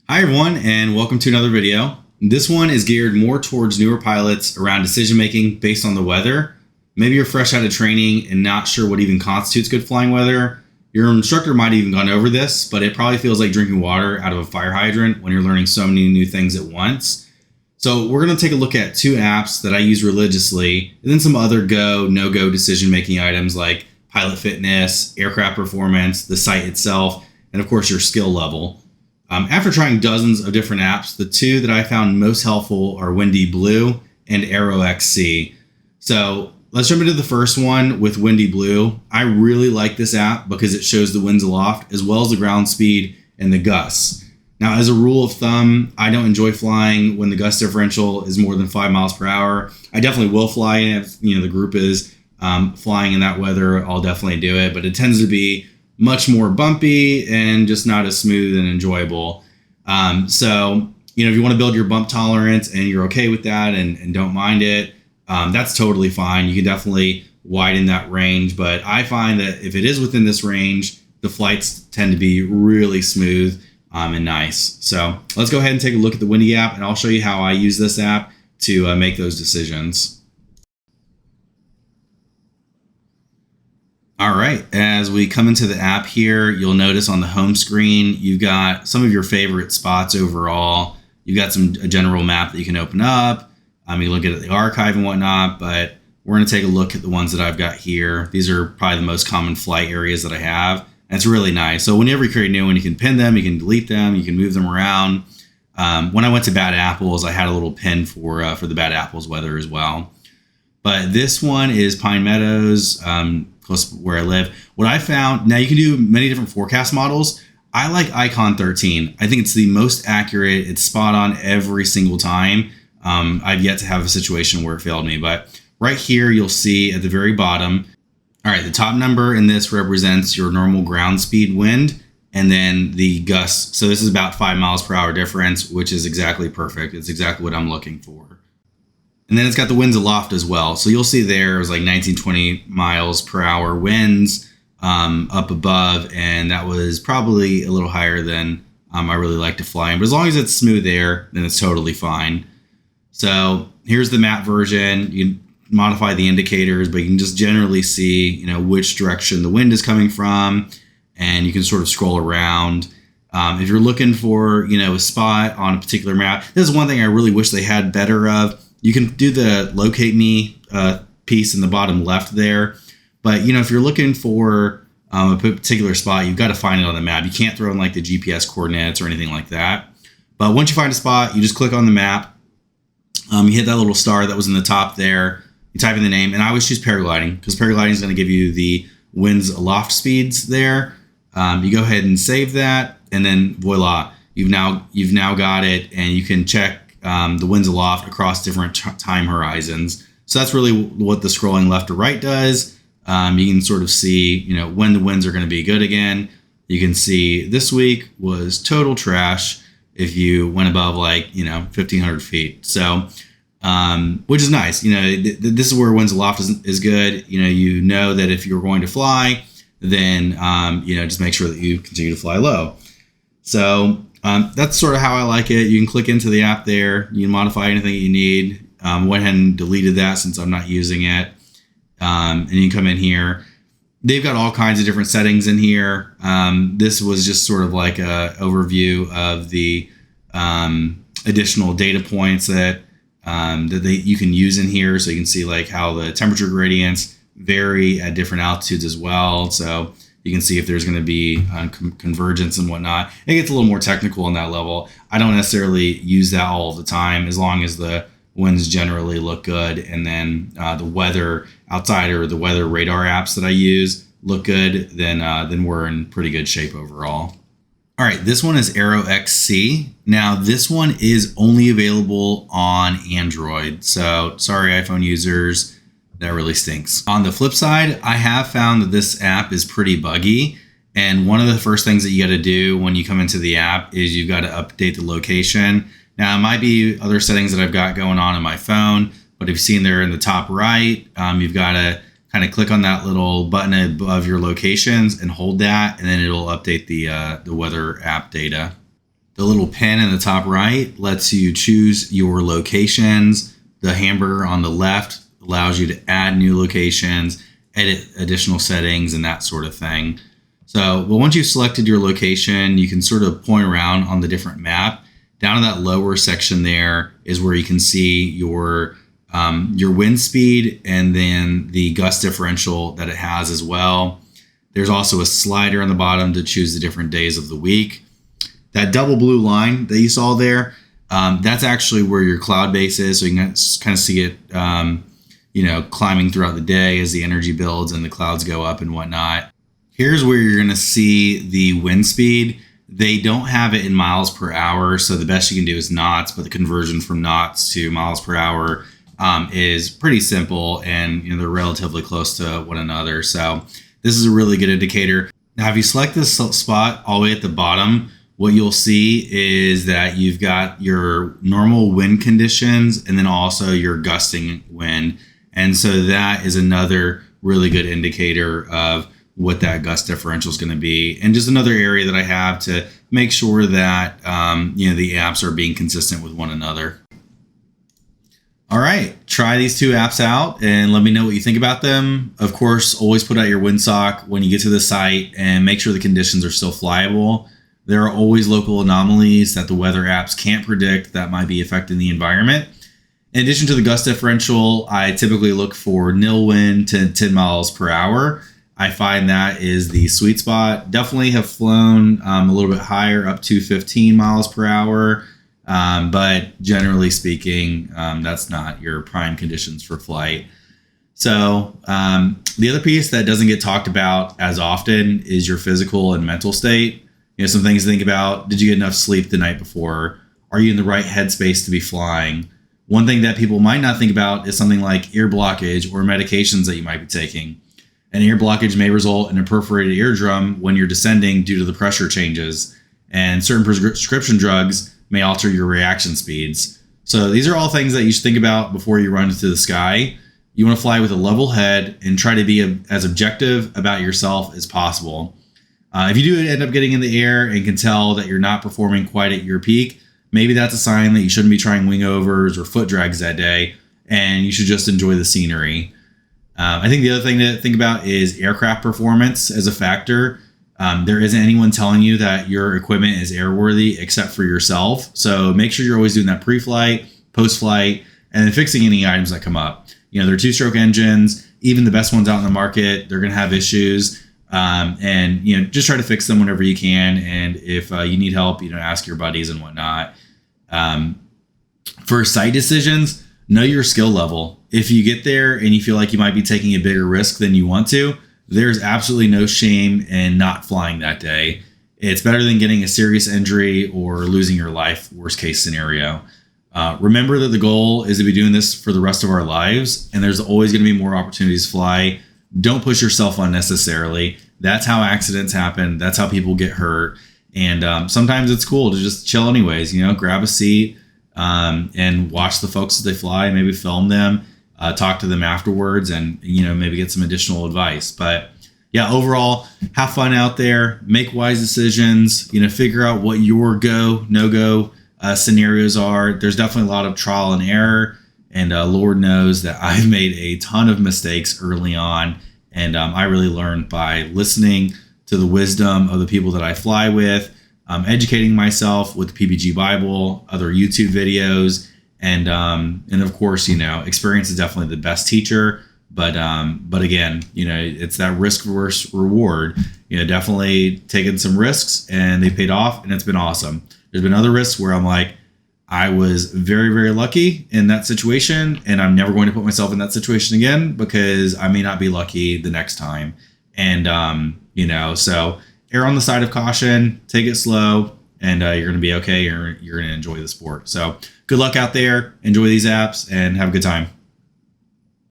Hi everyone, and welcome to another video. This one is geared more towards newer pilots around decision making based on the weather. Maybe you're fresh out of training and not sure what even constitutes good flying weather. Your instructor might have even gone over this, but it probably feels like drinking water out of a fire hydrant when you're learning so many new things at once. So we're going to take a look at two apps that I use religiously, and then some other go, no-go decision-making items like pilot fitness, aircraft performance, the site itself, and of course your skill level. After trying dozens of different apps, the two that I found most helpful are Windy Blue and Aero XC. So let's jump into the first one with Windy Blue. I really like this app because it shows the winds aloft as well as the ground speed and the gusts. Now, as a rule of thumb, I don't enjoy flying when the gust differential is more than 5 miles per hour. I definitely will fly in if the group is flying in that weather. I'll definitely do it, but it tends to be much more bumpy and just not as smooth and enjoyable. So if you want to build your bump tolerance and you're okay with that and don't mind it, that's totally fine. You can definitely widen that range, but I find that if it is within this range, the flights tend to be really smooth and nice. So let's go ahead and take a look at the Windy app, and I'll show you how I use this app to make those decisions. All right, as we come into the app here, you'll notice on the home screen, you've got some of your favorite spots overall. You've got a general map that you can open up. You look at the archive and whatnot, but we're going to take a look at the ones that I've got here. These are probably the most common flight areas that I have, and it's really nice. So whenever you create a new one, you can pin them, you can delete them, you can move them around. When I went to Bad Apples, I had a little pin for the Bad Apples weather as well. But this one is Pine Meadows, close to where I live. What I found, now you can do many different forecast models. I like Icon 13. I think it's the most accurate. It's spot on every single time. I've yet to have a situation where it failed me, but right here, you'll see at the very bottom, all right, the top number in this represents your normal ground speed wind, and then the gusts. So this is about 5 miles per hour difference, which is exactly perfect. It's exactly what I'm looking for. And then it's got the winds aloft as well. So you'll see there it was like 19-20 miles per hour winds up above. And that was probably a little higher than I really like to fly in. But as long as it's smooth air, then it's totally fine. So here's the map version. You can modify the indicators, but you can just generally see, which direction the wind is coming from. And you can sort of scroll around. If you're looking for, a spot on a particular map, this is one thing I really wish they had better of. You can do the locate me piece in the bottom left there. But, if you're looking for a particular spot, you've got to find it on the map. You can't throw in like the GPS coordinates or anything like that. But once you find a spot, you just click on the map. You hit that little star that was in the top there. You type in the name. And I always choose paragliding because paragliding is going to give you the winds aloft speeds there. You go ahead and save that. And then voila, you've now got it. And you can check the winds aloft across different time horizons. So that's really what the scrolling left to right does. You can sort of see, when the winds are going to be good again. You can see this week was total trash if you went above 1,500 feet. So, which is nice. This is where winds aloft is good. You know that if you're going to fly, then, just make sure that you continue to fly low. So, that's sort of how I like it. You can click into the app there. You can modify anything you need. Went ahead and deleted that since I'm not using it. And you can come in here. They've got all kinds of different settings in here. This was just sort of like a overview of the additional data points that you can use in here. So you can see like how the temperature gradients vary at different altitudes as well. So you can see if there's going to be convergence and whatnot. It gets a little more technical on that level. I don't necessarily use that all the time, as long as the winds generally look good. And then the weather outside, or the weather radar apps that I use, look good, then we're in pretty good shape overall. All right, this one is Aero XC. Now, this one is only available on Android. So sorry, iPhone users. That really stinks. On the flip side, I have found that this app is pretty buggy. And one of the first things that you got to do when you come into the app is you've got to update the location. Now, it might be other settings that I've got going on my phone, but if you've seen there in the top right, you've got to kind of click on that little button above your locations and hold that, and then it'll update the weather app data. The little pin in the top right lets you choose your locations. The hamburger on the left allows you to add new locations, edit additional settings, and that sort of thing. So, but once you've selected your location, you can sort of point around on the different map. Down in that lower section there is where you can see your wind speed and then the gust differential that it has as well. There's also a slider on the bottom to choose the different days of the week. That double blue line that you saw there, that's actually where your cloud base is. So you can kind of see it, climbing throughout the day as the energy builds and the clouds go up and whatnot. Here's where you're going to see the wind speed. They don't have it in miles per hour, so the best you can do is knots, but the conversion from knots to miles per hour is pretty simple, and they're relatively close to one another. So this is a really good indicator. Now, if you select this spot all the way at the bottom, what you'll see is that you've got your normal wind conditions and then also your gusting wind. And so that is another really good indicator of what that gust differential is going to be. And just another area that I have to make sure that, the apps are being consistent with one another. All right, try these two apps out and let me know what you think about them. Of course, always put out your windsock when you get to the site and make sure the conditions are still flyable. There are always local anomalies that the weather apps can't predict that might be affecting the environment. In addition to the gust differential, I typically look for nil wind to 10 miles per hour. I find that is the sweet spot. Definitely have flown a little bit higher, up to 15 miles per hour. But generally speaking, that's not your prime conditions for flight. So the other piece that doesn't get talked about as often is your physical and mental state. Some things to think about. Did you get enough sleep the night before? Are you in the right headspace to be flying? One thing that people might not think about is something like ear blockage or medications that you might be taking. An ear blockage may result in a perforated eardrum when you're descending due to the pressure changes, and certain prescription drugs may alter your reaction speeds. So these are all things that you should think about before you run into the sky. You want to fly with a level head and try to be as objective about yourself as possible. If you do end up getting in the air and can tell that you're not performing quite at your peak, maybe that's a sign that you shouldn't be trying wingovers or foot drags that day, and you should just enjoy the scenery. I think the other thing to think about is aircraft performance as a factor. There isn't anyone telling you that your equipment is airworthy except for yourself. So make sure you're always doing that pre-flight, post-flight, and then fixing any items that come up. They're two-stroke engines. Even the best ones out in the market, they're going to have issues. And just try to fix them whenever you can. And if you need help, ask your buddies and whatnot. For site decisions, know your skill level. If you get there and you feel like you might be taking a bigger risk than you want to, there's absolutely no shame in not flying that day. It's better than getting a serious injury or losing your life, worst case scenario. Remember that the goal is to be doing this for the rest of our lives, and there's always going to be more opportunities to fly. Don't push yourself unnecessarily. That's how accidents happen. That's how people get hurt. And sometimes it's cool to just chill anyways, grab a seat and watch the folks as they fly, maybe film them, talk to them afterwards, and, maybe get some additional advice. But yeah, overall, have fun out there, make wise decisions, figure out what your go, no-go scenarios are. There's definitely a lot of trial and error. And Lord knows that I've made a ton of mistakes early on. And I really learned by listening to the wisdom of the people that I fly with, educating myself with the PBG Bible, other YouTube videos, and of course, experience is definitely the best teacher. But again, it's that risk versus reward. Definitely taken some risks and they paid off, and it's been awesome. There's been other risks where I'm like, I was very, very lucky in that situation, and I'm never going to put myself in that situation again because I may not be lucky the next time. And, so err on the side of caution, take it slow, and you're going to be okay. You're going to enjoy the sport. So good luck out there. Enjoy these apps and have a good time.